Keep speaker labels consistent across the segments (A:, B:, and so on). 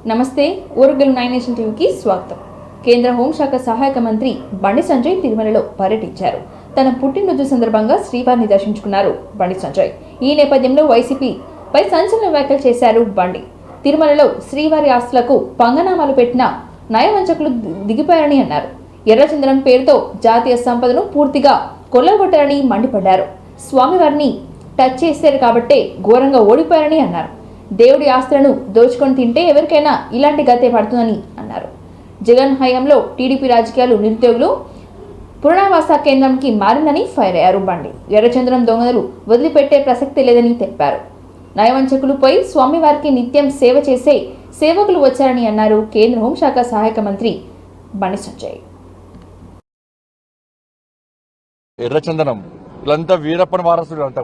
A: నమస్తే ఓరుగల్ 9 నేషన్ టీవీకి స్వాగతం. కేంద్ర హోంశాఖ సహాయక మంత్రి బండి సంజయ్ తిరుమలలో పర్యటించారు. తన పుట్టినరోజు సందర్భంగా శ్రీవారిని దర్శించుకున్నారు బండి సంజయ్. ఈ నేపథ్యంలో వైసీపీపై సంచలన వ్యాఖ్యలు చేశారు బండి. తిరుమలలో శ్రీవారి ఆస్తులకు పంగనామాలు పెట్టిన నయవంచకులు దిగిపోయారని అన్నారు. ఎర్రచందనం పేరుతో జాతీయ సంపదను పూర్తిగా కొల్లగొట్టారని మండిపడ్డారు. స్వామివారిని టచ్ చేశారు కాబట్టే ఘోరంగా ఓడిపోయారని అన్నారు. దేవుడి ఆస్తులను దోచుకొని తింటే ఎవరికైనా ఇలాంటి గతే పడుతుందని అన్నారు. జగన్ హయాంలో టీడీపీ రాజకీయాలు నిరుద్యోగులు పునరావాస కేంద్రానికి మారిందని ఫైర్ అయ్యారు బండి. ఎర్రచందనం దొంగలు వదిలిపెట్టే ప్రసక్తి లేదని తెలిపారు. నయవంచకులపై స్వామివారికి నిత్యం సేవ చేసే సేవకులు వచ్చారని అన్నారు కేంద్ర హోంశాఖ సహాయక మంత్రి బండి సంజయ్.
B: ఎర్రచందనం వీళ్ళంతా వీరప్పన్ వారసులు అంతా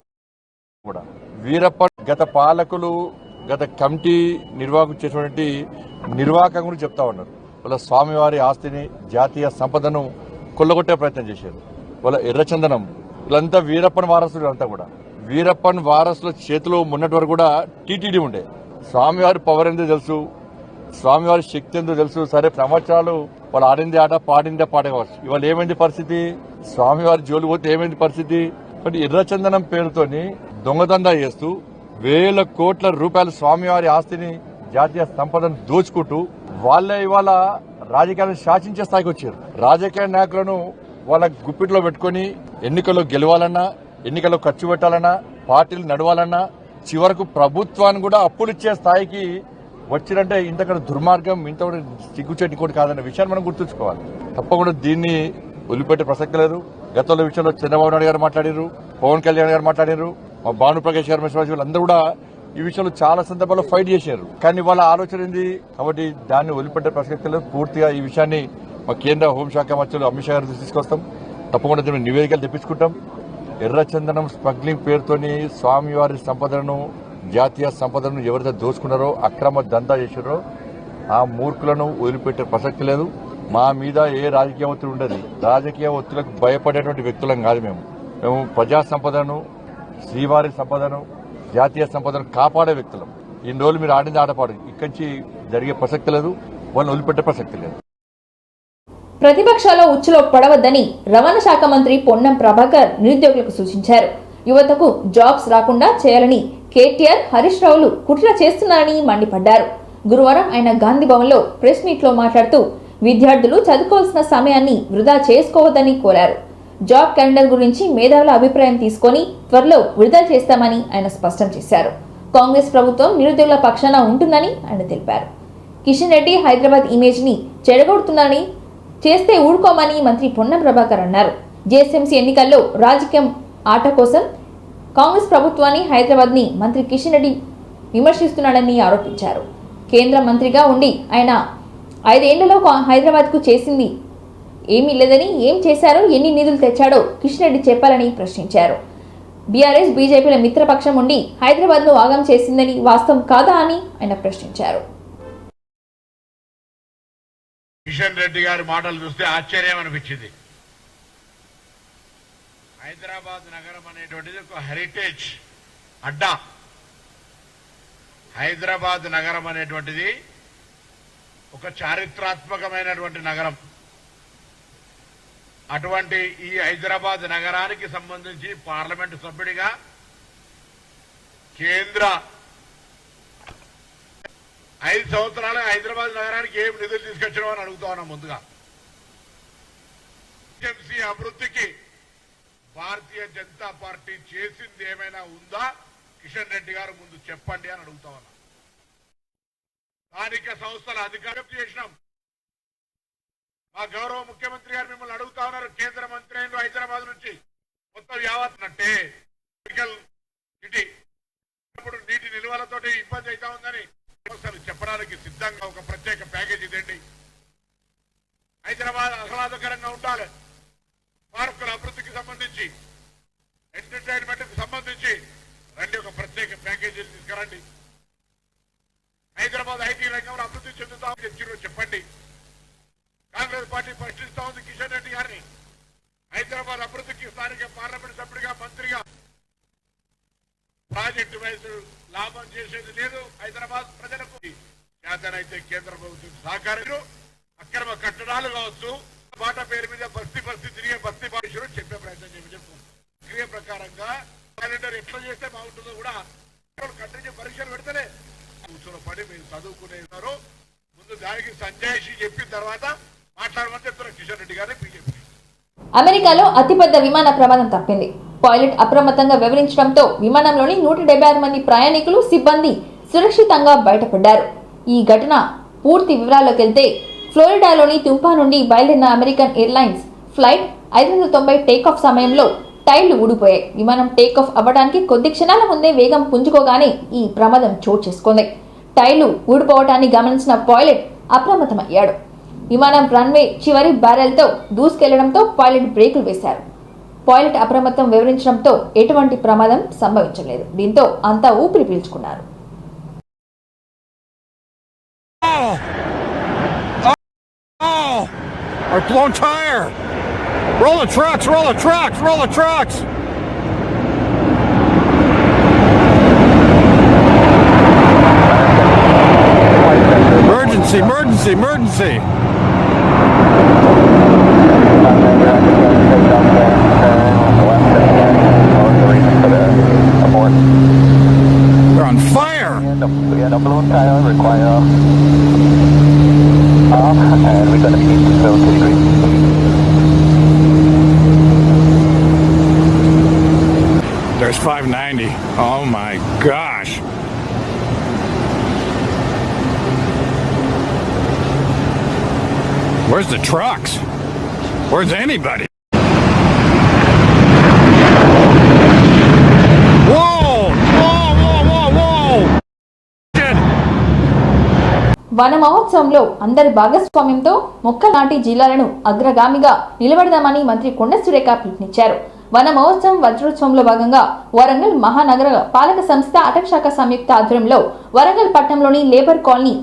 B: కూడా వీరప్పన్ గత పాలకులు గత కమిటీ నిర్వాహకులు చేసినటువంటి నిర్వాహకం గురించి చెప్తా ఉన్నారు. వాళ్ళ స్వామివారి ఆస్తిని జాతీయ సంపదను కొల్లగొట్టే ప్రయత్నం చేశారు. వాళ్ళ ఎర్రచందనం వీళ్ళంతా వీరప్పన్ వారసులు అంతా కూడా వీరప్పన్ వారసుల చేతిలో ఉన్నటి వరకు కూడా టీటీడీ ఉండే. స్వామివారి పవర్ ఎంతో తెలుసు, స్వామివారి శక్తి ఎంతో తెలుసు. సరే సంవత్సరాలు వాళ్ళు ఆడిందే ఆట పాడిందే పాట కావచ్చు. ఇవాళ ఏమైంది పరిస్థితి? స్వామివారి జోలు పోతే ఏమైంది పరిస్థితి? ఎర్రచందనం పేరుతోని దొంగదందా చేస్తూ వేల కోట్ల రూపాయల స్వామివారి ఆస్తిని జాతీయ సంపదను దోచుకుంటూ వాళ్ళే ఇవాళ రాజకీయాలను శాసించే స్థాయికి వచ్చారు. రాజకీయ నాయకులను వాళ్ళ గుప్పిట్లో పెట్టుకుని ఎన్నికల్లో గెలవాలన్నా, ఎన్నికల్లో ఖర్చు పెట్టాలన్నా, పార్టీలు నడవాలన్నా, చివరకు ప్రభుత్వాన్ని కూడా అప్పులిచ్చే స్థాయికి వచ్చిరంటే ఇంతకన్నా దుర్మార్గం, ఇంత సిగ్గుచేటి కూడా కాదన్న విషయాన్ని మనం గుర్తుంచుకోవాలి. తప్పకుండా దీన్ని వదిలిపెట్టే ప్రసక్తి లేదు. గతంలో విషయంలో చంద్రబాబు నాయుడు గారు మాట్లాడారు, పవన్ కళ్యాణ్ గారు మాట్లాడారు, మా భానుప్రకాష్ గారు వీళ్ళందరూ కూడా ఈ విషయంలో చాలా సందర్భాల్లో ఫైట్ చేశారు. కానీ వాళ్ళ ఆలోచన ఏంది? కాబట్టి దాన్ని వదిలిపెట్టే ప్రసక్తి లేదు. పూర్తిగా ఈ విషయాన్ని మా కేంద్ర హోంశాఖ మంత్రులు అమిత్ షా గారు తీసుకొస్తాం. తప్పకుండా దీన్ని నివేదికలు తెప్పించుకుంటాం. ఎర్రచందనం స్మగ్లింగ్ పేరుతోని స్వామివారి సంపదను, జాతీయ సంపదను ఎవరైతే దోచుకున్నారో, అక్రమ దందా చేశారో ఆ మూర్ఖులను వదిలిపెట్టే ప్రసక్తి లేదు. మా మీద ఏ రాజకీయ ఒత్తిడి ఉండదు. రాజకీయ ఒత్తిడికి భయపడేటువంటి వ్యక్తులం కాదు. మేము ప్రజా సంపదను, శ్రీవారి సంపదను, జాతీయ సంపదను కాపాడే వ్యక్తులం. ఇన్ని రోజులు మీరు ఆడింది ఆడపాడు. ఇక్కడి నుంచి జరిగే ప్రసక్తి లేదు, వాళ్ళని వదిలిపెట్టే ప్రసక్తి లేదు.
A: ప్రతిపక్షాల ఉచ్చులో పడవద్దని రవాణా శాఖ మంత్రి పొన్నం ప్రభాకర్ నిరుద్యోగులకు సూచించారు. యువతకు జాబ్స్ రాకుండా చేయాలని కేటీఆర్, హరీష్ రావులు కుట్ర చేస్తున్నారని మండిపడ్డారు. గురువారం ఆయన గాంధీ భవన్ లో ప్రెస్ మీట్ లో మాట్లాడుతూ విద్యార్థులు చదువుకోవాల్సిన సమయాన్ని వృధా చేసుకోవద్దని కోరారు. జాబ్ క్యాలెండర్ గురించి మేధావుల అభిప్రాయం తీసుకుని త్వరలో విడుదల చేస్తామని ఆయన స్పష్టం చేశారు. కాంగ్రెస్ ప్రభుత్వం నిరుద్యోగుల పక్షాన ఉంటుందని ఆయన తెలిపారు. కిషన్ రెడ్డి హైదరాబాద్ ఇమేజ్ ని చెడగొడుతున్నారని, చేస్తే ఊడుకోమని మంత్రి పొన్నం ప్రభాకర్ అన్నారు. జీఎస్ఎంసీ ఎన్నికల్లో రాజకీయం ఆట కోసం కాంగ్రెస్ ప్రభుత్వాన్ని, హైదరాబాద్ ని మంత్రి కిషన్ రెడ్డి విమర్శిస్తున్నాడని ఆరోపించారు. కేంద్ర మంత్రిగా ఉండి ఆయన 5 ఏళ్లలో హైదరాబాద్ కు చేసింది ఏమీ లేదని, ఏం చేశారో, ఎన్ని నిధులు తెచ్చాడో కిషన్ రెడ్డి చెప్పాలని ప్రశ్నించారు. బీఆర్ఎస్, బీజేపీల మిత్రపక్షం ఉండి హైదరాబాద్ ను ఆగం చేసిందని వాస్తవం కాదా అని ఆయన ప్రశ్నించారు.
C: కిషన్ రెడ్డి గారి మాటలు చూస్తే ఆశ్చర్యం అనిపించింది. హైదరాబాద్ నగరం అనేటువంటిది ఒక హెరిటేజ్ అడ్డా. హైదరాబాద్ నగరం అనేటువంటిది ఒక చారిత్రాత్మకమైనటువంటి నగరం. అటువంటి ఈ హైదరాబాద్ నగరానికి సంబంధించి పార్లమెంటు సభ్యుడిగా కేంద్ర 5 సంవత్సరాలు హైదరాబాద్ నగరానికి ఏం నిధులు తీసుకొచ్చినావు అని అడుగుతా ఉన్నాం. ముందుగా జీఎస్ఎంసీ అభివృద్ధికి భారతీయ జనతా పార్టీ చేసింది ఏమైనా ఉందా? కిషన్ రెడ్డి గారు ముందు చెప్పండి అని అడుగుతా ఉన్నాం. స్థానిక సంస్థల అధికారం చేసినాం. మా గౌరవ ముఖ్యమంత్రి గారు మిమ్మల్ని అడుగుతా ఉన్నారు, కేంద్ర మంత్రి అయిన హైదరాబాద్ నుంచి మొత్తం యావత్నంటే సిటీ ఇప్పుడు నీటి నిల్వలతో ఇబ్బంది అవుతా ఉందని చెప్పడానికి సిద్ధంగా ఒక ప్రత్యేక ప్యాకేజీ ఇదండి. హైదరాబాద్ ఆహ్లాదకరంగా ఉండాలి. పార్కుల అభివృద్ధికి సంబంధించి, ఎంటర్టైన్మెంట్ కి సంబంధించి రండి, ఒక ప్రత్యేక ప్యాకేజీలు తీసుకురండి. హైదరాబాద్ ఐటీ రంగంలో అభివృద్ధి చెందుతామని చెప్పండి. కాంగ్రెస్ పార్టీ ప్రశ్నిస్తా ఉంది కిషన్ రెడ్డి గారిని. హైదరాబాద్ అభివృద్ధికి స్థానిక పార్లమెంట్ సభ్యుడిగా, మంత్రిగా ప్రాజెక్టు వైపు లాభం చేసేది లేదు. హైదరాబాద్ ప్రజలకు చేతనైతే కేంద్ర ప్రభుత్వం సహకారం అక్రమ కట్టడాలు కావచ్చు బాట పేరు మీద బస్తీ తిరిగే బస్తీ భాషలో చెప్పే ప్రయత్నం చెప్తున్నాం. క్రియ ప్రకారంగా క్యాలెండర్ ఎట్లా చేస్తే బాగుంటుందో కూడా కంటిన్యూ పరీక్షలు పెడతలే కూర్చొని పడి మీరు చదువుకునేవారు. ముందు దానికి సంజాయిషి చెప్పిన తర్వాత మాట్లాడమని చెప్తున్నారు కిషన్ రెడ్డి గారిని బీజేపీ.
A: అమెరికాలో అతిపెద్ద విమాన ప్రమాదం తప్పింది. పైలట్ అప్రమత్తంగా వివరించడంతో విమానంలోని 176 మంది ప్రయాణికులు సిబ్బంది సురక్షితంగా బయటపడ్డారు. ఈ ఘటన పూర్తి వివరాల్లోకి వెళ్తే ఫ్లోరిడాలోని తుంపా నుండి బయలుదేరిన అమెరికన్ ఎయిర్లైన్స్ ఫ్లైట్ 590 టేకాఫ్ సమయంలో టైర్లు ఊడిపోయాయి. విమానం టేకాఫ్ అవ్వడానికి కొద్ది క్షణాల ముందే వేగం పుంజుకోగానే ఈ ప్రమాదం చోటు చేసుకుంది. టైర్లు ఊడిపోవటాన్ని గమనించిన పైలట్ అప్రమత్తమయ్యాడు. విమానం రన్వే చివరి బ్యారెల్తో దూసుకెళ్లడంతో పైలట్ బ్రేకులు వేశారు. పైలట్ అప్రమత్తం వివరించడంతో ఎటువంటి ప్రమాదం సంభవించలేదు. దీంతో అంతా ఊపిరి పీల్చుకున్నారు.
D: Our blown tire! Roll the trucks! Roll the trucks! Roll the trucks! Emergency! Emergency! Emergency! They're on fire!
E: The balloon tire require off, and we're going to be to 0 degrees.
D: There's 590. Oh my gosh. Where's the trucks? Where's anybody? Whoa! Whoa, whoa, whoa, whoa! Shit.
A: వన మహోత్సవంలో అందరి భాగస్వామ్యంతో మొక్కలు నాటి జిల్లాలను అగ్రగామిగా నిలబెడదామని మంత్రి కొండ సురేఖ పిలుపునిచ్చారు. వన మహోత్సవం వజ్రోత్సవంలో భాగంగా వరంగల్ మహానగర పాలక సంస్థ అటవీ శాఖ సంయుక్త ఆధ్వర్యంలో వరంగల్ పట్టణంలోని లేబర్ కాలనీ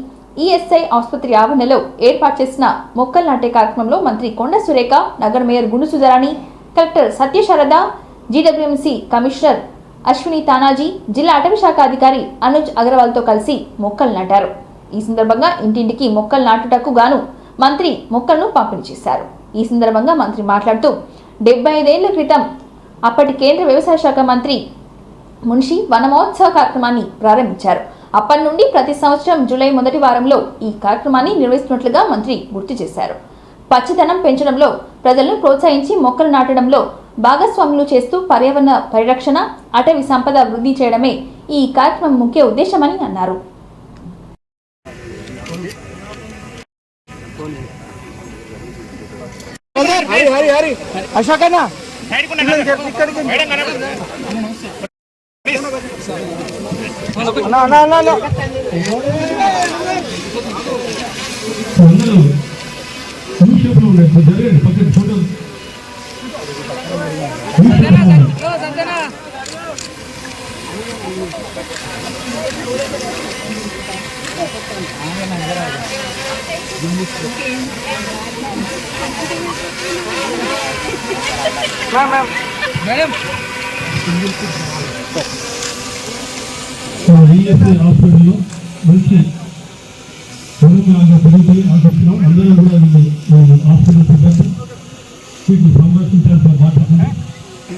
A: ఈఎస్ఐ ఆసుపత్రి ఆవరణలో ఏర్పాటు చేసిన మొక్కలు నాటే కార్యక్రమంలో మంత్రి కొండ సురేఖ, నగర మేయర్ గుండు Sudharani, collector Satyasarada, GWMC commissioner Ashwini Tanaji, జిల్లా అటవీ శాఖ అధికారి అనుజ్ అగర్వాల్తో కలిసి మొక్కలు నాటారు. ఈ సందర్భంగా ఇంటింటికి మొక్కలు నాటుటకు గాను మంత్రి మొక్కలను పంపిణీ చేశారు. ఈ సందర్భంగా మంత్రి మాట్లాడుతూ 75 ఏళ్ల క్రితం అప్పటి కేంద్ర వ్యవసాయ శాఖ మంత్రి మున్షి వన మహోత్సవ కార్యక్రమాన్ని ప్రారంభించారు. అప్పటి నుండి ప్రతి సంవత్సరం జూలై మొదటి వారంలో ఈ కార్యక్రమాన్ని నిర్వహిస్తున్నట్లుగా మంత్రి గుర్తు చేశారు. పచ్చదనం పెంచడంలో ప్రజలను ప్రోత్సహించి మొక్కలు నాటడంలో భాగస్వాములు చేస్తూ పర్యావరణ పరిరక్షణ, అటవీ సంపద వృద్ధి చేయడమే ఈ కార్యక్రమం ముఖ్య ఉద్దేశమని అన్నారు.
F: ఈఎస్ఐ హాస్పిటల్లో మంచి పెరిగిపోయి ఆశిస్తున్నాం. అందరూ కూడా హాస్పిటల్ సిబ్బంది వీటిని సంరక్షించాల్సిన బాధ్యత ఉంది.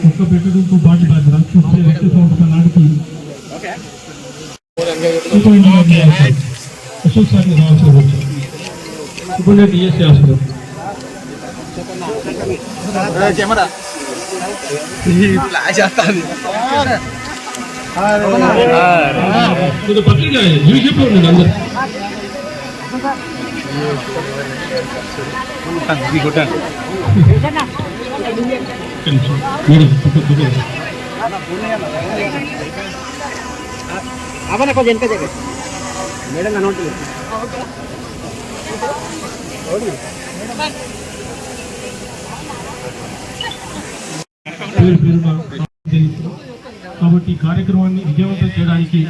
F: ఒక్క పెట్టడంతో బాధ్యత రక్త సంస్థ నాటికి అశోక్ సార్ని రావాల్సి వచ్చారు. ఇప్పుడు నేను ఈఎస్ఐ హాస్పిటల్ పత్రిక యూట్యూబ్ లో ఉన్నది అందరు కాబట్టి ఈ కార్యక్రమాన్ని విజయవంతం చేయడానికి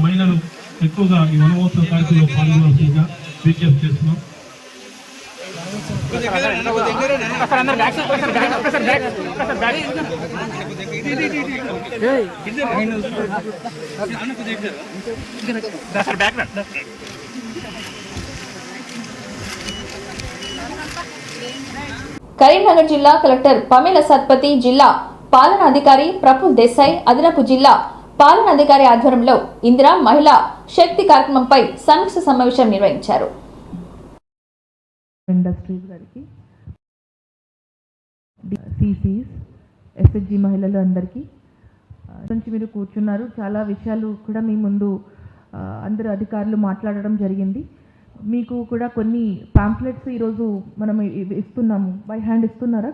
F: మహిళలు ఎక్కువగా ఈ వనమహోత్సవ కార్యక్రమంలో పాల్గొనాల్సిందిగా విజ్ఞప్తి చేస్తున్నాం.
A: కరీంనగర్ జిల్లా కలెక్టర్ పమేల సత్పతి, జిల్లా పాలనాధికారి ప్రఫుల్ దేశాయ్, అదనపు జిల్లా పాలనాధికారి ఆధ్వర్యంలో ఇందిరా మహిళా శక్తి కార్యక్రమంపై సమీక్ష సమావేశం నిర్వహించారు.
G: ఇండస్ట్రీస్ గారికి, సిసిస్, ఎస్హెచ్జి మహిళలు అందరికీ నుంచి మీరు కూర్చున్నారు. చాలా విషయాలు కూడా మీ ముందు అందరు అధికారులు మాట్లాడడం జరిగింది. మీకు కూడా కొన్ని పాంప్లెట్స్ ఈరోజు మనం ఇస్తున్నాము, బై హ్యాండ్ ఇస్తున్నారా?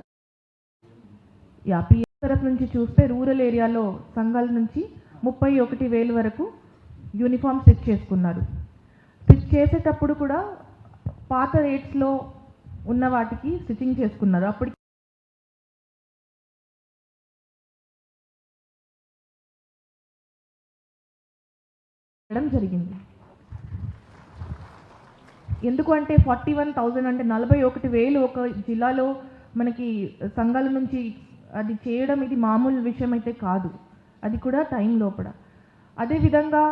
G: పిఎం తరఫు నుంచి చూస్తే రూరల్ ఏరియాలో సంఘాల నుంచి 31,000 వరకు యూనిఫామ్ స్టిచ్ చేసుకున్నారు. స్టిచ్ చేసేటప్పుడు కూడా పాత రేట్స్లో ఉన్న వాటికి స్టిచ్చింగ్ చేసుకున్నారు. అప్పటికి జరిగింది. ఎందుకు అంటే 41,000 అంటే 41,000 ఒక జిల్లాలో మనకి సంఘాల నుంచి అది చేయడం ఇది మామూలు విషయం అయితే కాదు. అది కూడా టైం లోపల. అదేవిధంగా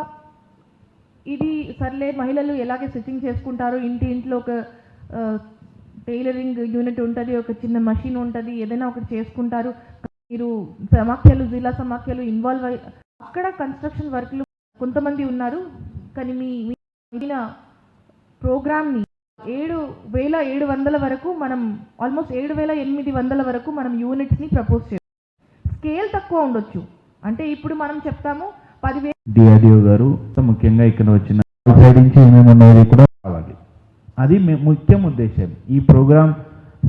G: ఇది సర్లే మహిళలు ఎలాగే స్టిచ్చింగ్ చేసుకుంటారు, ఇంట్లో ఒక టైలరింగ్ యూనిట్ ఉంటుంది, ఒక చిన్న మషిన్ ఉంటుంది, ఏదైనా ఒకటి చేసుకుంటారు. మీరు సమాఖ్యలు, జిల్లా సమాఖ్యలు ఇన్వాల్వ్ అయ్యి అక్కడ కన్స్ట్రక్షన్ వర్క్లు కొంతమంది ఉన్నారు. కానీ మీ ప్రోగ్రామ్ని 7,700 వరకు మనం ఆల్మోస్ట్ 7,800 వరకు మనం యూనిట్స్ని ప్రపోజ్ చేస్తాం. స్కేల్ తక్కువ ఉండొచ్చు, అంటే ఇప్పుడు మనం చెప్తాము 10,000.
H: డిఆర్డిఓ గారు ముఖ్యంగా ఇక్కడ వచ్చిన సైడ్ నుంచి ఏమేమి ఉన్నది కూడా కావాలి. అది ముఖ్యం ఉద్దేశం. ఈ ప్రోగ్రామ్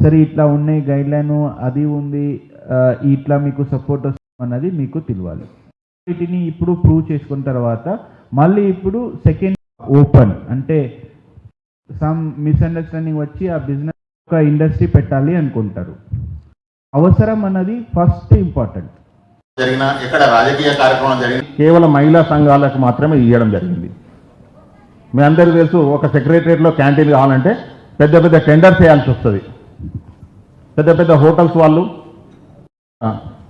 H: సరే ఇట్లా ఉన్నాయి, గైడ్ లైన్ అది ఉంది, ఇట్లా మీకు సపోర్ట్ వస్తుంది అన్నది మీకు తెలియాలి. వీటిని ఇప్పుడు ప్రూవ్ చేసుకున్న తర్వాత మళ్ళీ ఇప్పుడు సెకండ్ ఓపెన్ అంటే సమ్ మిస్అండర్స్టాండింగ్ వచ్చి ఆ బిజినెస్ ఒక ఇండస్ట్రీ పెట్టాలి అనుకుంటారు. అవసరం అన్నది ఫస్ట్ ఇంపార్టెంట్.
I: జరిగిన ఎక్కడ రాజకీయ కార్యక్రమం జరిగింది
H: కేవలం మహిళా సంఘాలకు మాత్రమే ఇవ్వడం జరిగింది. మీ అందరికీ తెలుసు, ఒక సెక్రటరియట్లో క్యాంటీన్ కావాలంటే పెద్ద పెద్ద టెండర్స్ వేయాల్సి వస్తుంది. పెద్ద పెద్ద హోటల్స్ వాళ్ళు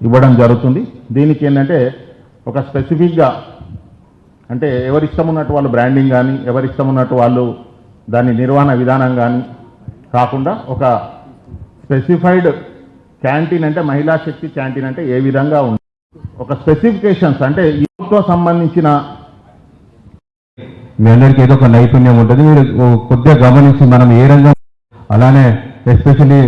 H: ఇవ్వడం జరుగుతుంది. దీనికి ఏంటంటే ఒక స్పెసిఫిక్గా అంటే ఎవరిష్టం ఉన్నట్టు వాళ్ళు బ్రాండింగ్ కానీ, ఎవరిష్టం ఉన్నట్టు వాళ్ళు దాని నిర్వహణ విధానం కానీ కాకుండా ఒక స్పెసిఫైడ్ క్యాంటీన్ అంటే మహిళా శక్తి క్యాంటీన్ అంటే ఏ విధంగా ఉంది, ఒక స్పెసిఫికేషన్స్ అంటే యూత్తో సంబంధించిన మీ అందరికీ ఏదో ఒక నైపుణ్యం ఉంటుంది. మీరు కొద్దిగా గమనించి మనం ఏ రంగం అలానే ఎస్పెషల్లీ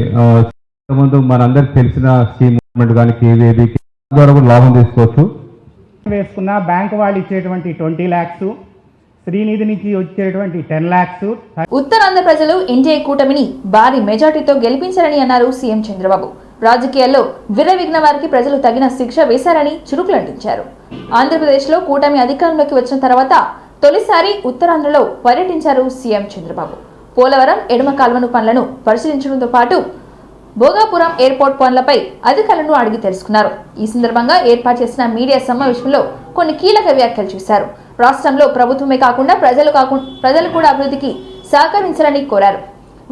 H: ముందు మనందరికి తెలిసిన స్కీమ్ మూవ్మెంట్ కానీ కేవీబీ ద్వారా కూడా లాభం తీసుకోవచ్చు.
J: వేసుకున్న బ్యాంకు వాళ్ళు ఇచ్చేటువంటి 20 lakhs, శ్రీనిధి నుంచి వచ్చేటువంటి 10 lakhs.
A: ఉత్తరాంధ్ర ప్రజలు ఎన్డీఏ కూటమిని భారీ మెజార్టీతో గెలిపించారని అన్నారు సీఎం చంద్రబాబు. రాజకీయాల్లో విర్రవిఘ్న వారికి ప్రజలు తగిన శిక్ష వేశారని చురుకులంటించారు. ఆంధ్రప్రదేశ్లో కూటమి అధికారంలోకి వచ్చిన తర్వాత తొలిసారి ఉత్తరాంధ్రలో పర్యటించారు సీఎం చంద్రబాబు. పోలవరం ఎడమ కాల్వను పనులను పరిశీలించడంతో పాటు భోగాపురం ఎయిర్పోర్ట్ పనులపై అధికారులను అడిగి తెలుసుకున్నారు. ఈ సందర్భంగా ఏర్పాటు చేసిన మీడియా సమావేశంలో కొన్ని కీలక వ్యాఖ్యలు చేశారు. రాష్ట్రంలో ప్రభుత్వమే కాకుండా ప్రజలు కూడా అభివృద్ధికి సహకరించాలని కోరారు.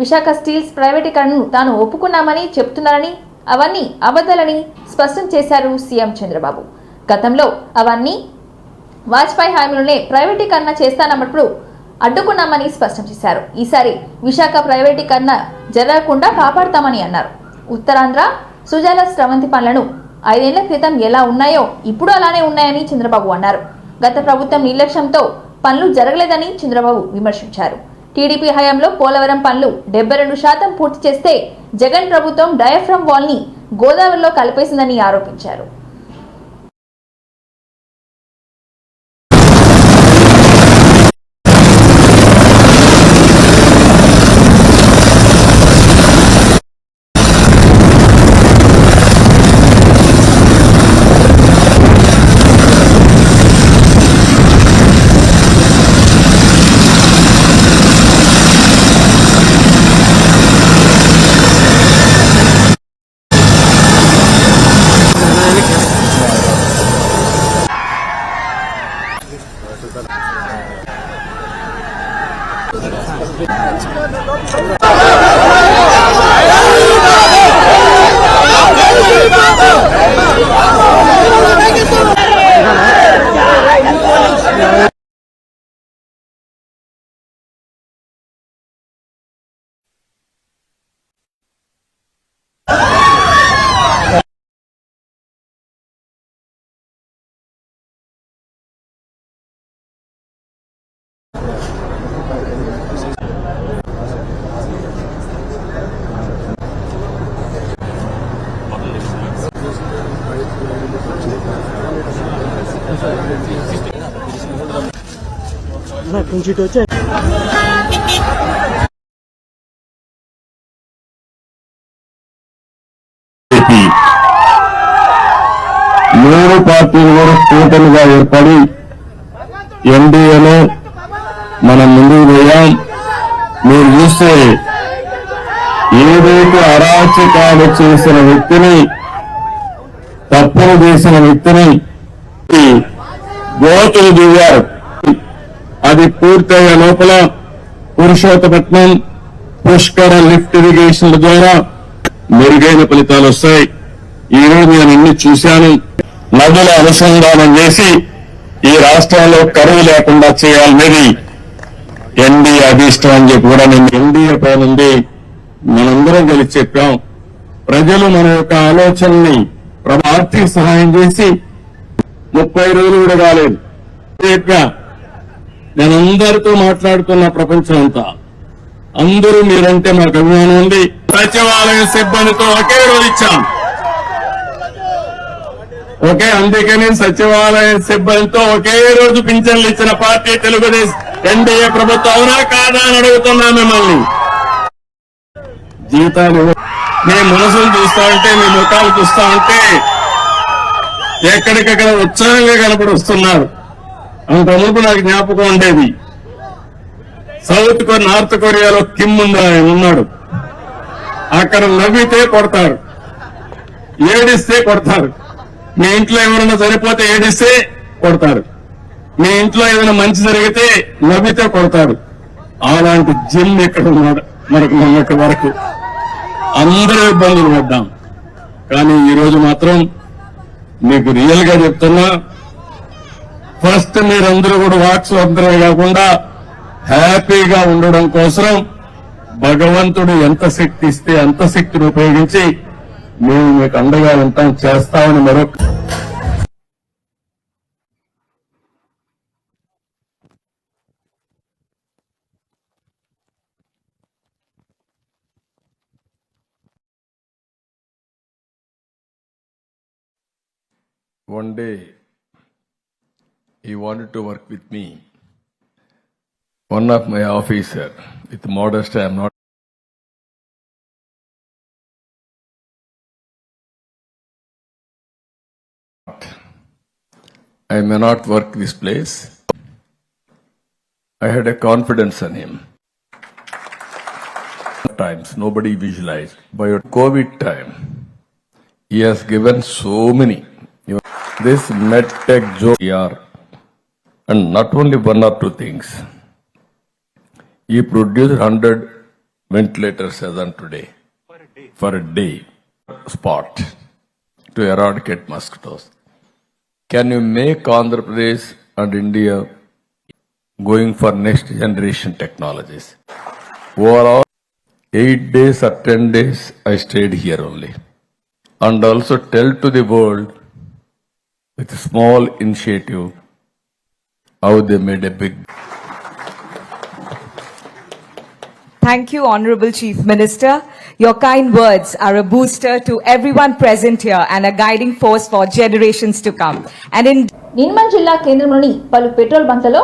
A: విశాఖ స్టీల్స్ ప్రైవేటీకరణను తాను ఒప్పుకున్నామని చెప్తున్నారని, అవన్నీ అబద్ధాలని స్పష్టం చేశారు సీఎం చంద్రబాబు. గతంలో అవన్నీ వాజ్పేయి హయాంలోనే ప్రైవేటీకరణ చేస్తానన్నప్పుడు అడ్డుకున్నామని స్పష్టం చేశారు. ఈసారి విశాఖ ప్రైవేటీకరణ జరగకుండా కాపాడుతామని అన్నారు. ఉత్తరాంధ్ర సుజాల స్రవంతి పనులను 5 ఏళ్ల క్రితం ఎలా ఉన్నాయో ఇప్పుడు అలానే ఉన్నాయని చంద్రబాబు అన్నారు. గత ప్రభుత్వం నిర్లక్ష్యంతో పనులు జరగలేదని చంద్రబాబు విమర్శించారు. టీడీపీ హయాంలో పోలవరం పనులు 72% పూర్తి చేస్తే జగన్ ప్రభుత్వం డయాఫ్రమ్ వాల్ ని గోదావరిలో కలిపేసిందని ఆరోపించారు.
H: మూడు పార్టీలు కూడా కూటమిగా ఏర్పడి ఎన్డీఏలో మనం ముందుకు పోయాం. మీరు చూస్తే ఏదైతే అరాచకాలు చేసిన వ్యక్తిని, తప్పులు చేసిన వ్యక్తిని గోతులు దిగారు. అది పూర్తయ్యే లోపల పురుషోత్తపట్నం పుష్కర లిఫ్ట్ ఇరిగేషన్ల ద్వారా మెరుగైన ఫలితాలు వస్తాయి. ఈ రోజు నేను అన్ని చూశాను. నదుల అనుసంధానం చేసి ఈ రాష్ట్రంలో కరువు లేకుండా చేయాలనేది ఎన్డీఏ అభిష్టం అని చెప్పి కూడా నేను ఎన్డీఏ పైనుంది మనందరం కలిసి చెప్పాం. ప్రజలు మన యొక్క ఆలోచనని ఆర్థిక సహాయం చేసి 30 రోజులు కూడా కాలేదు చెప్పా. నేను అందరితో మాట్లాడుతున్న ప్రపంచం అంతా అందరూ మీరంటే మాకు అభిమానం ఉంది. సచివాలయ సిబ్బందితో ఒకే రోజు ఇచ్చాం. అందుకని సచివాలయ సిబ్బందితో ఒకే రోజు పింఛన్లు ఇచ్చిన పార్టీ తెలుగుదేశం ఎన్డీఏ ప్రభుత్వం. అవునా కాదా అని అడుగుతున్నా మిమ్మల్ని. జీతాలు మీ మనసులు చూస్తా ఉంటే, మీ ముఖాలు చూస్తా ఉంటే ఎక్కడికక్కడ ఉత్సాహంగా కనపడి వస్తున్నారు. అంత మునుపు నాకు జ్ఞాపకం ఉండేది. నార్త్ కొరియాలో కిమ్ ఉన్నాడు. అక్కడ నవ్వితే కొడతారు, ఏడిస్తే కొడతారు. మీ ఇంట్లో ఎవరైనా చనిపోతే ఏడిస్తే కొడతారు. మీ ఇంట్లో ఏదైనా మంచి జరిగితే నవ్వితే కొడతారు. అలాంటి జిమ్ ఇక్కడ ఉన్నాడు మనకు మొన్నటి వరకు. అందరూ ఇబ్బందులు పడ్డాం. కానీ ఈరోజు మాత్రం మీకు రియల్ గా చెప్తున్నా, ఫస్ట్ మీరందరూ కూడా వాక్స్వాతంత్రమే కాకుండా హ్యాపీగా ఉండడం కోసం భగవంతుడు ఎంత శక్తి ఇస్తే అంత శక్తిని ఉపయోగించి మేము మీకు అండగా ఉంటాం, చేస్తామని మరొక
B: One day, he wanted to work with me. One of my officer, with modesty, I am not. I may not work this place. I had a confidence in him. Times nobody visualized. By COVID time, he has given so many. This medtech job here, and not only one or two things. He produced 100 ventilators as on today for a day spot to eradicate mosquitoes. Can you make Andhra Pradesh and India going for next generation technologies? Overall, 8 days or 10 days I stayed here only, and also tell to the world with a small initiative how they made a big.
K: Thank you, Honorable Chief Minister. Your kind words are a booster to everyone present here and a guiding force for generations to come. And in
A: Nirmal జిల్లా కేంద్రంలోని పలు petrol బంక్లలో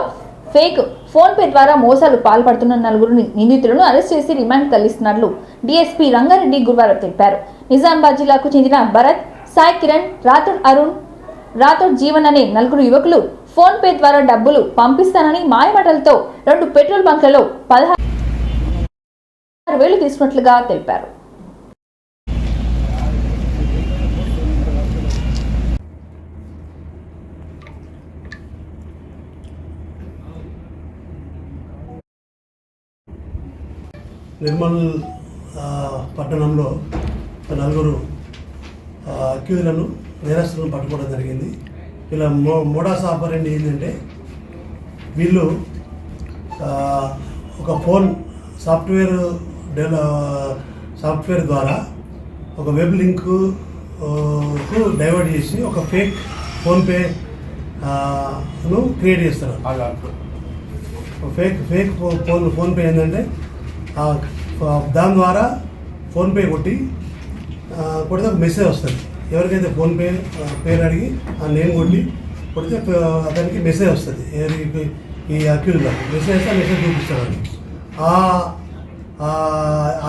A: fake phone pay ద్వారా మోసాలు పాల్పడుతున్న 4 నిందితులను arrest చేసి remand తరలిస్తున్నట్లు DSP Rangareddy గురువారం తెలిపారు. నిజామాబాద్ జిల్లాకు చెందిన భరత్, సాయి కిరణ్, రాథోడ్ అరుణ్, రాథోడ్ జీవన్ అనే 4 యువకులు ఫోన్ పే ద్వారా డబ్బులు పంపిస్తానని మాయమాటలతో 2 పెట్రోల్ బంక్లలో 16,000 తీసుకున్నట్లుగా తెలిపారు.
F: నిర్మల్ పట్టణంలో 4 అక్యూజులను నేరస్తులను పట్టుకోవడం జరిగింది. ఇలా మోడాస్ ఆపరెంట్ ఏంటంటే వీళ్ళు ఒక ఫోన్ సాఫ్ట్వేర్ ద్వారా ఒక వెబ్ లింక్కు డైవర్ట్ చేసి ఒక ఫేక్ ఫోన్పేను క్రియేట్ చేస్తారు. ఫేక్ ఫోన్పే ఏంటంటే దాని ద్వారా ఫోన్పే కొడితే ఒక మెసేజ్ వస్తుంది. ఎవరికైతే ఫోన్పే పేరు అడిగి ఆ నేమ్ కొడితే అతనికి మెసేజ్ వస్తుంది. ఈ అక్యూజ్లో మెసేజ్ చూపిస్తారు.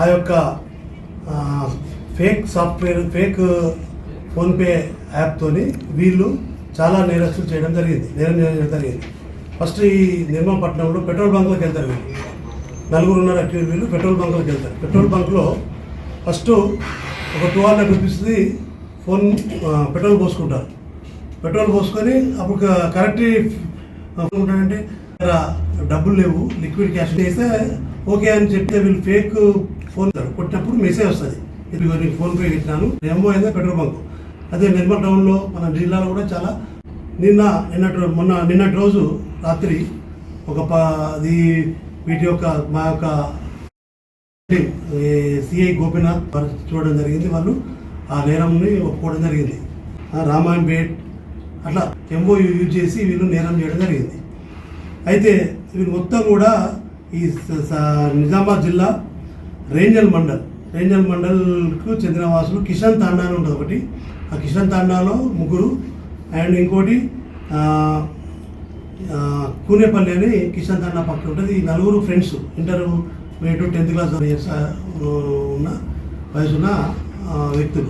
F: ఆ యొక్క ఫేక్ సాఫ్ట్వేర్, ఫేక్ ఫోన్పే యాప్తో వీళ్ళు చాలా నేరస్తులు చేయడం జరిగింది, నేరం చేయడం జరిగింది. ఫస్ట్ ఈ నిర్మపట్నంలో పెట్రోల్ బంక్లోకి వెళ్తారు వీళ్ళు, 4 అక్యూజ్ వీళ్ళు పెట్రోల్ బంక్లోకి వెళ్తారు. పెట్రోల్ బంక్లో ఫస్ట్ ఒక 200 రూపీస్ది ఫోన్ పెట్రోల్ పోసుకుంటారు. పెట్రోల్ పోసుకొని అప్పుడు కరెక్ట్ ఉంటాడంటే డబ్బులు లేవు, లిక్విడ్ క్యాష్ చేస్తే ఓకే అని చెప్తే వీళ్ళు ఫేక్ ఫోన్ కొట్టినప్పుడు మెసేజ్ వస్తుంది, ఇది నీకు ఫోన్పే పెట్టినాను. ఎంఓ అయితే పెట్రోల్ బంక్. అదే నిర్మల్ టౌన్లో మన జిల్లాలో కూడా చాలా నిన్నటి రోజు రాత్రి అది వీటి యొక్క మా యొక్క సిఐ గోపీనాథ్ చూడడం జరిగింది. వాళ్ళు ఆ నేరంని ఒప్పుకోవడం జరిగింది. రామాయణపేట్ అట్లా ఎంఓ యూజ్ చేసి వీళ్ళు నేరం చేయడం జరిగింది. అయితే వీళ్ళు మొత్తం కూడా ఈ నిజామాబాద్ జిల్లా రేంజల్ మండల్కు చెందిన వాసులు. కిషన్ తాండా అని ఉంటుంది ఒకటి, ఆ కిషన్ తాండాలో 3 అండ్ ఇంకోటి కూనేపల్లి అని కిషన్ తాండా పక్కన ఉంటుంది. ఈ 4 ఫ్రెండ్స్, ఇంటర్మీడియట్ 10th క్లాస్ ఉన్న వయసున్న వ్యక్తులు.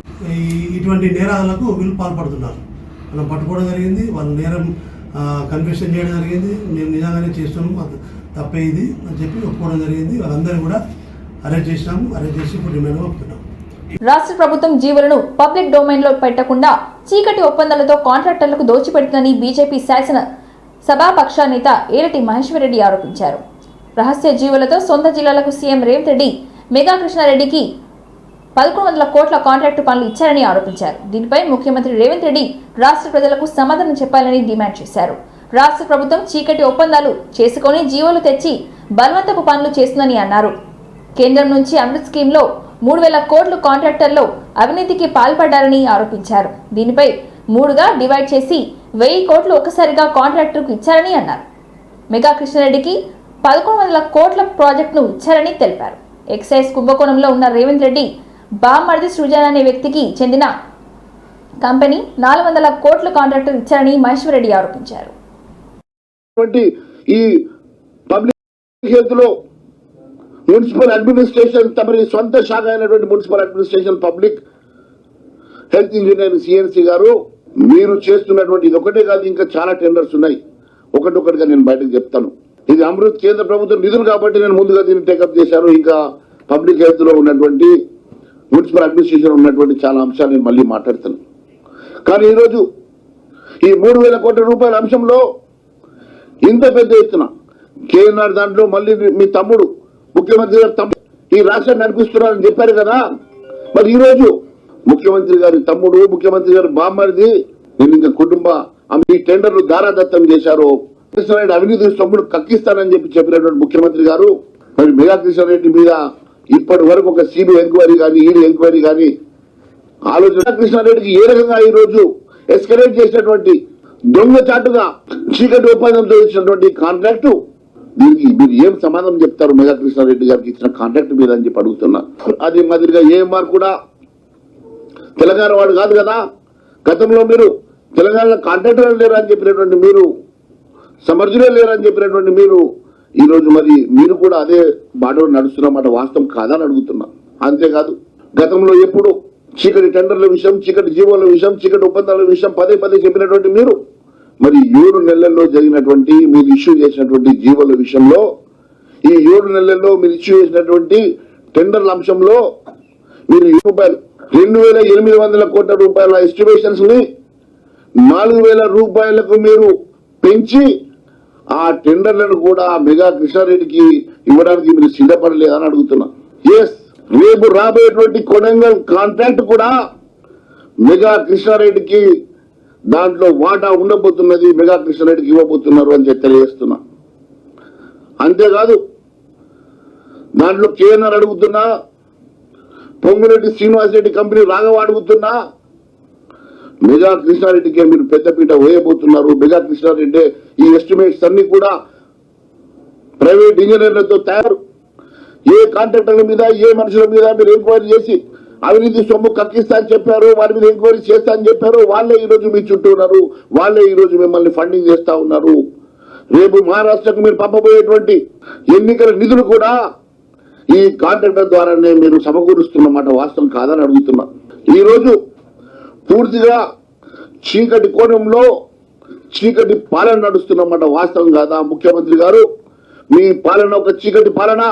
F: ఇటువంటి నేరాలకు వీళ్ళు పాల్పడుతున్నారు. మనం పట్టుకోవడం జరిగింది, వాళ్ళ నేరం కన్ఫెషన్ చేయడం జరిగింది. మేము నిజంగానే చేస్తున్నాము, మాకు తప్పే ఇది అని చెప్పి ఒప్పుకోవడం జరిగింది. వాళ్ళందరూ కూడా అరెస్ట్ చేసినాము. అరెస్ట్ చేసి ఇప్పుడు రిమాండ్ పంపుతున్నాం.
A: రాష్ట్ర ప్రభుత్వం జీవులను పబ్లిక్ డొమైన్లో పెట్టకుండా చీకటి ఒప్పందాలతో కాంట్రాక్టర్లకు దోచిపెడుతుందని బీజేపీ శాసన సభాపక్ష నేత ఏలటి మహేశ్వర్ రెడ్డి ఆరోపించారు. రహస్య జీవులతో సొంత జిల్లాలకు సీఎం రేవంత్ రెడ్డి మెగా కృష్ణారెడ్డికి 1100 కోట్ల కాంట్రాక్టు పనులు ఇచ్చారని ఆరోపించారు. దీనిపై ముఖ్యమంత్రి రేవంత్ రెడ్డి రాష్ట్ర ప్రజలకు సమాధానం చెప్పాలని డిమాండ్ చేశారు. రాష్ట్ర ప్రభుత్వం చీకటి ఒప్పందాలు చేసుకుని జీవోలు తెచ్చి బలవంతపు పనులు చేస్తుందని అన్నారు. కేంద్రం నుంచి అమృత్ స్కీమ్లో 3000 కోట్లు కాంట్రాక్టర్లు అవినీతికి పాల్పడ్డారని ఆరోపించారు. దీనిపై 3గా డివైడ్ చేసి 1000 కోట్లు ఒక్కసారిగా కాంట్రాక్టర్కు ఇచ్చారని అన్నారు. మెగా కృష్ణారెడ్డికి 1100 కోట్ల ప్రాజెక్టును ఇచ్చారని తెలిపారు. ఎక్సైజ్ కుంభకోణంలో ఉన్న రేవంత్ రెడ్డి బామ్మర్ది సృజన అనే వ్యక్తికి చెందిన కంపెనీ 400 కోట్ల కాంట్రాక్టర్ ఇచ్చారని మహేశ్వర్ రెడ్డి ఆరోపించారు.
C: ఈ పబ్లిక్ హెల్త్ లో మున్సిపల్ అడ్మినిస్ట్రేషన్ తమరి సొంత శాఖ అయినటువంటి municipal administration public health engineer CNC గారు, మీరు చేస్తున్నటువంటి ఇది ఒకటే కాదు, ఇంకా చాలా టెండర్స్ ఉన్నాయి. ఒకటొకటిగా నేను బయటకు చెప్తాను. ఇది అమృత్ కేంద్ర ప్రభుత్వం నిధులు కాబట్టి నేను ముందుగా దీన్ని టేకప్ చేశాను. ఇంకా పబ్లిక్ హెల్త్ లో ఉన్నటువంటి మున్సిపల్ అడ్మినిస్ట్రేషన్ ఉన్నటువంటి చాలా అంశాలు నేను మళ్ళీ మాట్లాడతాను. కానీ ఈరోజు ఈ 3000 కోట్ల రూపాయల అంశంలో ఇంత పెద్ద ఎత్తున కేఎన్ఆర్ దాంట్లో మళ్ళీ మీ తమ్ముడు ముఖ్యమంత్రి గారు ఈ రాష్ట్రాన్ని నడిపిస్తున్నారని చెప్పారు కదా. మరి ఈ రోజు ముఖ్యమంత్రి గారి తమ్ముడు, ముఖ్యమంత్రి గారి బామ్మరిది నేను ఇంకా కుటుంబ ఈ టెండర్లు దారాదత్తం చేశారు. కృష్ణారెడ్డి అవినీతి సొమ్ముడు కక్కిస్తానని చెప్పినటువంటి ముఖ్యమంత్రి గారు మరి మెగా కృష్ణారెడ్డి మీద ఇప్పటి వరకు ఒక సిబిఐ ఎంక్వైరీ కానీ ఈడీ ఎంక్వైరీ కానీ ఆలోచన. కృష్ణారెడ్డికి ఏ రకంగా ఈ రోజు ఎస్కలేట్ చేసినటువంటి దొంగచాటుగా చీకటి ఒప్పందంతో ఇచ్చినటువంటి కాంట్రాక్టు, దీనికి మీరు ఏం సమాధానం చెప్తారు మెగా కృష్ణారెడ్డి గారికి ఇచ్చిన కాంట్రాక్ట్ మీద అని చెప్పి అడుగుతున్నా. అదే మాదిరిగా ఏఎంఆర్ కూడా తెలంగాణ వాడు కాదు కదా. గతంలో మీరు తెలంగాణలో కాంట్రాక్టర్ లేరు అని చెప్పినటువంటి మీరు, సమర్థులే లేరు అని చెప్పినటువంటి మీరు, ఈ రోజు మరి మీరు కూడా అదే బాటలో నడుస్తున్నమాట వాస్తవం కాదని అడుగుతున్నా. అంతేకాదు గతంలో ఎప్పుడు చీకటి టెండర్ల విషయం, చీకటి జీవోల విషయం, చీకటి ఒప్పందాల విషయం పదే చెప్పినటువంటి మీరు మరి 7 నెలల్లో జరిగినటువంటి మీరు ఇష్యూ చేసినటువంటి జీవోల విషయంలో, ఈ 7 నెలల్లో మీరు ఇష్యూ చేసినటువంటి టెండర్ల అంశంలో మీరు 2800 కోట్ల రూపాయల ఎస్టిమేషన్స్ ని 4000 రూపాయలకు మీరు పెంచి ఆ టెండర్లను కూడా మెగా కృష్ణారెడ్డికి ఇవ్వడానికి మీరు సిద్ధపడలేదని అడుగుతున్నా. ఎస్, రేపు రాబోయేటువంటి కొడంగల్ కాంట్రాక్ట్ కూడా మెగా కృష్ణారెడ్డికి దాంట్లో వాటా ఉండబోతున్నది, మెగా కృష్ణారెడ్డికి ఇవ్వబోతున్నారు అని చెప్పి తెలియజేస్తున్నా. అంతేకాదు దాంట్లో కేఎన్ఆర్ అడుగుతున్నా, పొంగురెడ్డి శ్రీనివాసరెడ్డి కంపెనీ రాఘవ అడుగుతున్నా, మెగా కృష్ణారెడ్డికే మీరు పెద్దపీట వేయబోతున్నారు. మెగా కృష్ణారెడ్డి ఈ ఎస్టిమేట్స్ అన్ని కూడా ప్రైవేట్ ఇంజనీర్లతో తయారు. ఏ కాంట్రాక్టర్ల మీద, ఏ మనుషుల మీద మీరు ఎంక్వైరీ చేసి అవినీతి సొమ్ము కక్కిస్తా అని చెప్పారు, వారి మీద ఎంక్వైరీ చేస్తా అని చెప్పారు, వాళ్ళే ఈ రోజు మీ చుట్టూ ఉన్నారు, వాళ్ళే ఈ రోజు మిమ్మల్ని ఫండింగ్ చేస్తా ఉన్నారు. రేపు మహారాష్ట్రకు మీరు పంపబోయేటువంటి ఎన్నికల నిధులు కూడా ఈ కాంట్రాక్టర్ ద్వారానే మీరు సమకూరుస్తున్నమాట వాస్తవం కాదని అడుగుతున్నా. ఈరోజు పూర్తిగా చీకటి కోణంలో చీకటి పాలన నడుస్తున్నమాట వాస్తవం కాదా ముఖ్యమంత్రి గారు? మీ పాలన ఒక చీకటి పాలన,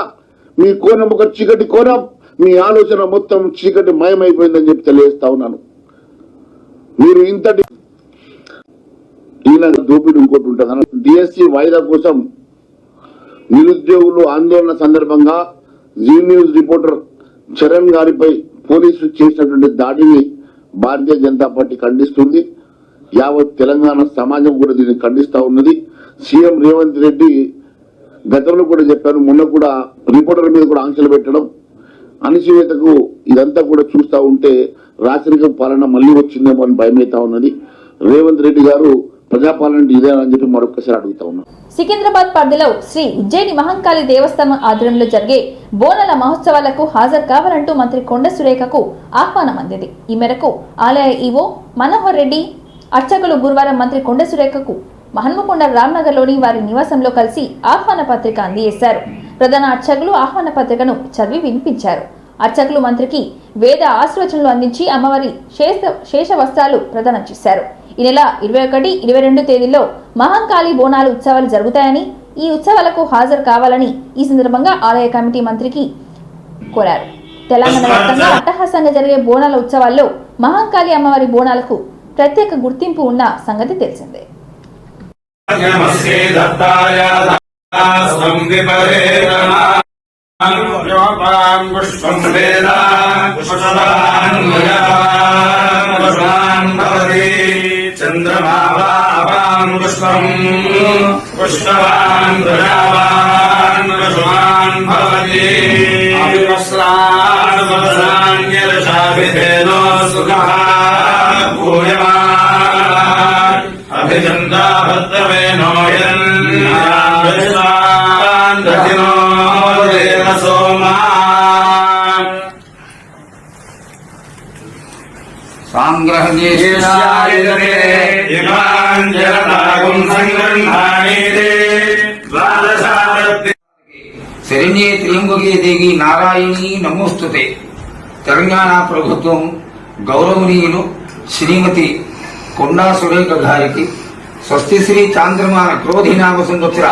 C: మీ కోణం ఒక చీకటి కోణం, మీ ఆలోచన మొత్తం చీకటి మయమైపోయిందని చెప్పి తెలియజేస్తా ఉన్నాను. మీరు ఇంతటి ఈయన దోపిడీ ఇంకోటి ఉంటుంది. డిఎస్సి వాయిదా కోసం నిరుద్యోగులు ఆందోళన సందర్భంగా జీ న్యూస్ రిపోర్టర్ చరణ్ గారిపై పోలీసులు చేసినటువంటి దాడిని భారతీయ జనతా పార్టీ ఖండిస్తుంది. యావత్ తెలంగాణ సమాజం కూడా దీన్ని ఖండిస్తా ఉన్నది. సీఎం రేవంత్ రెడ్డి గతంలో కూడా చెప్పారు, మొన్న కూడా రిపోర్టర్ మీద కూడా ఆంక్షలు పెట్టడం, అణచివేతకు ఇదంతా కూడా చూస్తా ఉంటే రాచరిక పాలన మళ్ళీ వచ్చిందేమో అని భయమైతా ఉన్నది. రేవంత్ రెడ్డి గారు ప్రజాపాలన ఇదేనా అని చెప్పి మరొకసారి అడుగుతా ఉన్నాం.
A: సికింద్రాబాద్ పరిధిలో శ్రీ ఉజ్జయిని మహంకాళి దేవస్థానం ఆధ్వర్యంలో జరిగే బోనాల మహోత్సవాలకు హాజరు కావాలంటూ మంత్రి కొండ సురేఖకు ఆహ్వానం అందింది. ఈ మేరకు ఆలయ ఈవో మనోహర్ రెడ్డి అర్చకులు గురువారం మంత్రి కొండ సురేఖకు హన్మకొండ రామ్నగర్లోని వారి నివాసంలో కలిసి ఆహ్వాన పత్రిక అందజేశారు. ప్రధాన అర్చకులు ఆహ్వాన పత్రికను చదివి వినిపించారు. అర్చకులు మంత్రికి వేద ఆశీర్వచనలు అందించి అమ్మవారి శేష వస్త్రాలు ప్రదానం చేశారు. ఈ నెల 21, 22 తేదీల్లో మహంకాళి బోనాలు ఉత్సవాలు జరుగుతాయని, ఈ ఉత్సవాలకు హాజరు కావాలని ఈ సందర్భంగా ఆలయ కమిటీ మంత్రికి కోరారు. తెలంగాణ వ్యాప్తంగా అట్టహాసంగా జరిగే బోనాల ఉత్సవాల్లో మహంకాళి అమ్మవారి బోనాలకు ప్రత్యేక గుర్తింపు ఉన్న సంగతి తెలిసిందే.
D: చంద్రమావాం పుష్పం పుష్పవాన్ ప్రజావాన్ పుష్పాన్ భవతి అవివస్రాన్ వసాన్యరశాభిధేనో సుఖః భూయమాన్ అభిచందా భద్రవేనో యన్నాన్ దధినో దేవ సోమా
L: శరణ్యే త్ర్యంబకే దేవి నారాయణీ నమోస్తుతే. తెలంగాణ ప్రభుత్వం గౌరవనీయులు శ్రీమతి కొండా సురేఖ గారికి స్వస్తిశ్రీ చాంద్రమాన క్రోధినామ సంవత్సర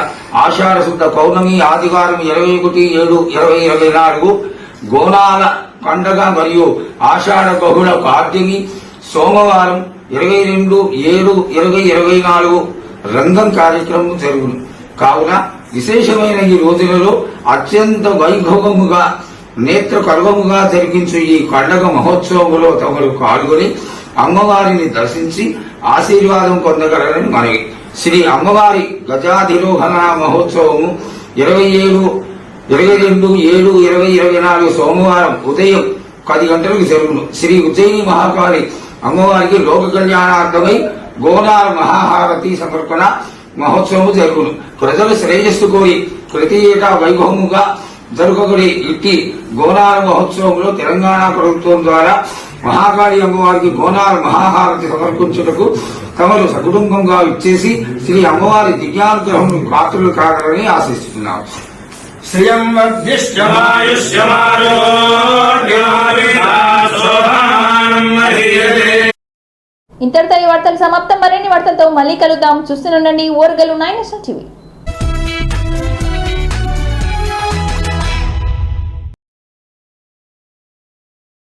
L: ఆషాఢ శుద్ధ పౌర్ణమి ఆదివారం 21/7/2024 గోనాల పండగ మరియు ఆషాఢ బహుళ పాడ్యమి సోమవారం 22/7/2024 రంగం కార్యక్రమం జరుగును. కావున విశేషమైన ఈ రోజులలో అత్యంత వైభవముగా నేత్ర కర్వముగా జరిగించు ఈ పండగ మహోత్సవంలో తమరు పాల్గొని అమ్మవారిని దర్శించి ఆశీర్వాదం పొందగలరని మనవి. శ్రీ అమ్మవారి గజాధిరోహణ మహోత్సవము 22/7/2024 సోమవారం ఉదయం 10 గంటలకు జరుగును. శ్రీ ఉజ్జయిని మహాకాళి అమ్మవారికి లోక కళ్యాణార్థమై గోనాల మహాహారతి సమర్పణ మహోత్సవం జరుగును. ప్రజలు శ్రేయస్సు కోరి ప్రతి ఏటా వైభవముగా జరుగుబడి ఇట్టి గోనాల మహోత్సవంలో తెలంగాణ ప్రభుత్వం ద్వారా మహాకాళి అమ్మవారికి గోనాల మహాహారతి సమర్పించుటకు తమరు సకుటుంబంగా ఇచ్చేసి శ్రీ అమ్మవారి దివ్యానుగ్రహం పాత్రలు కాగలని ఆశిస్తున్నాం.
D: శ్రియం
A: ఇంతటితో ఈ వార్తలు సమాప్తం. మరిన్ని వార్తలతో మళ్ళీ కలుద్దాం. చూస్తూనే ఉండండి ఓర్గలు 9 నేషనల్ టీవీ.